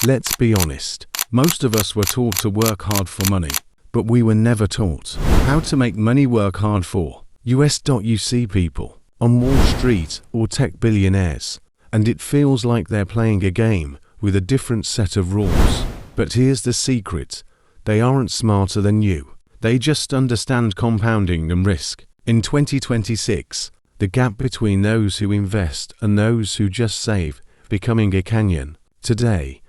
Let's be honest, most of us were taught to work hard for money, but we were never taught how to make money work hard for us. You see people on Wall Street or tech billionaires, and it feels like they're playing a game with a different set of rules. But here's the secret: they aren't smarter than you. They just understand compounding and risk. In 2026, the gap between those who invest and those who just save becoming a canyon. Today,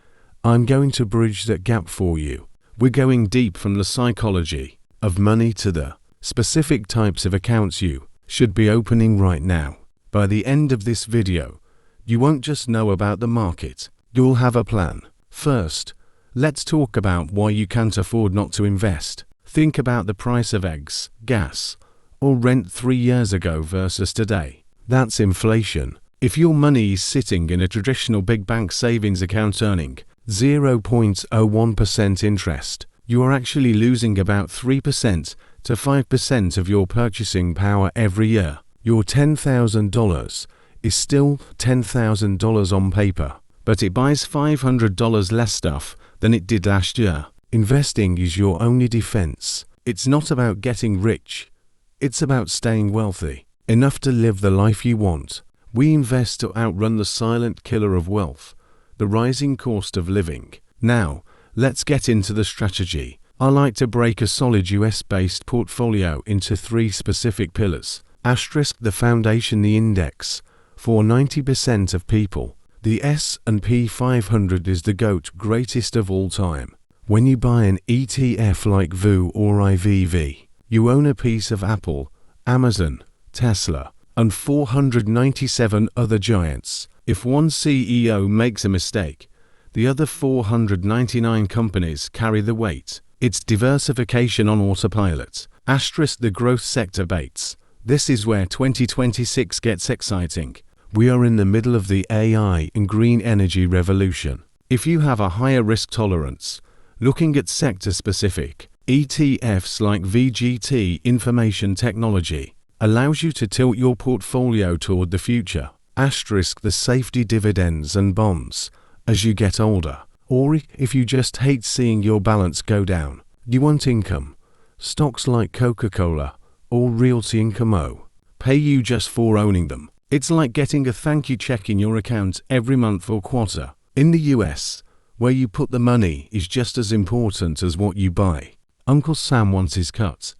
I'm going to bridge that gap for you. We're going deep from the psychology of money to the specific types of accounts you should be opening right now. By the end of this video, you won't just know about the market, you'll have a plan. First, let's talk about why you can't afford not to invest. Think about the price of eggs, gas, or rent 3 years ago versus today. That's inflation. If your money is sitting in a traditional big bank savings account earning 0.01% interest, you are actually losing about 3% to 5% of your purchasing power every year. Your $10,000 is still $10,000 on paper, but it buys $500 less stuff than it did last year. Investing is your only defense. It's not about getting rich. It's about staying wealthy, enough to live the life you want. We invest to outrun the silent killer of wealth, the rising cost of living. Now, let's get into the strategy. I like to break a solid US-based portfolio into 3 specific pillars. The foundation, the index. For 90% of people, the S&P 500 is the GOAT, greatest of all time. When you buy an ETF like VU or IVV, you own a piece of Apple, Amazon, Tesla, and 497 other giants. If one CEO makes a mistake, the other 499 companies carry the weight. It's diversification on autopilot. The growth sector baits. This is where 2026 gets exciting. We are in the middle of the AI and green energy revolution. If you have a higher risk tolerance, looking at sector-specific ETFs like VGT Information Technology allows you to tilt your portfolio toward the future. The safety dividends and bonds as you get older. Or if you just hate seeing your balance go down, you want income. Stocks like Coca-Cola or Realty Income pay you just for owning them. It's like getting a thank you check in your account every month or quarter. In the US, where you put the money is just as important as what you buy. Uncle Sam wants his cut,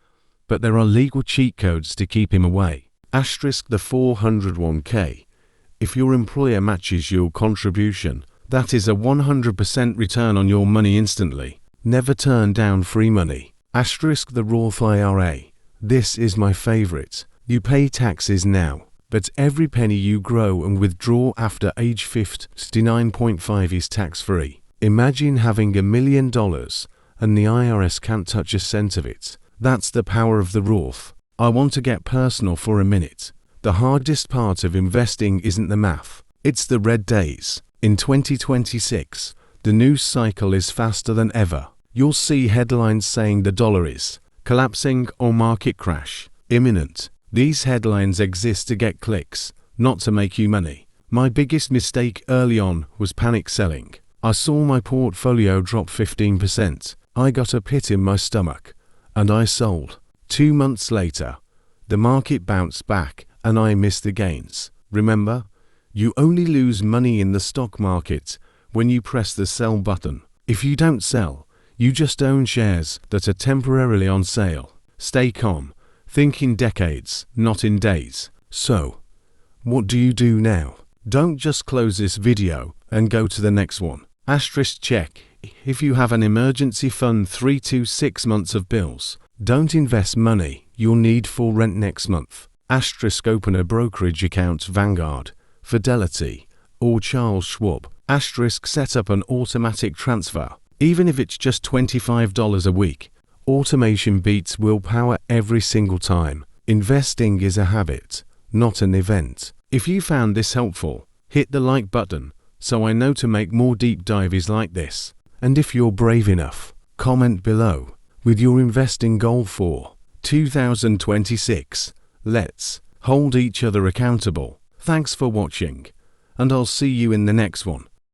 but there are legal cheat codes to keep him away. The 401k. If your employer matches your contribution, that is a 100% return on your money instantly. Never turn down free money. The Roth IRA. This is my favorite. You pay taxes now, but every penny you grow and withdraw after age 59.5 is tax-free. Imagine having $1 million and the IRS can't touch a cent of it. That's the power of the Roth. I want to get personal for a minute. The hardest part of investing isn't the math, it's the red days. In 2026, the news cycle is faster than ever. You'll see headlines saying the dollar is collapsing or market crash imminent. These headlines exist to get clicks, not to make you money. My biggest mistake early on was panic selling. I saw my portfolio drop 15%. I got a pit in my stomach, and I sold. 2 months later, the market bounced back and I missed the gains. Remember, you only lose money in the stock market when you press the sell button. If you don't sell, you just own shares that are temporarily on sale. Stay calm. Think in decades, not in days. So, what do you do now? Don't just close this video and go to the next one. Check. If you have an emergency fund 3 to 6 months of bills, don't invest money you'll need for rent next month. Open a brokerage account, Vanguard, Fidelity, or Charles Schwab. Set up an automatic transfer. Even if it's just $25 a week, automation beats willpower every single time. Investing is a habit, not an event. If you found this helpful, hit the like button so I know to make more deep dives like this. And if you're brave enough, comment below with your investing goal for 2026. Let's hold each other accountable. Thanks for watching, and I'll see you in the next one.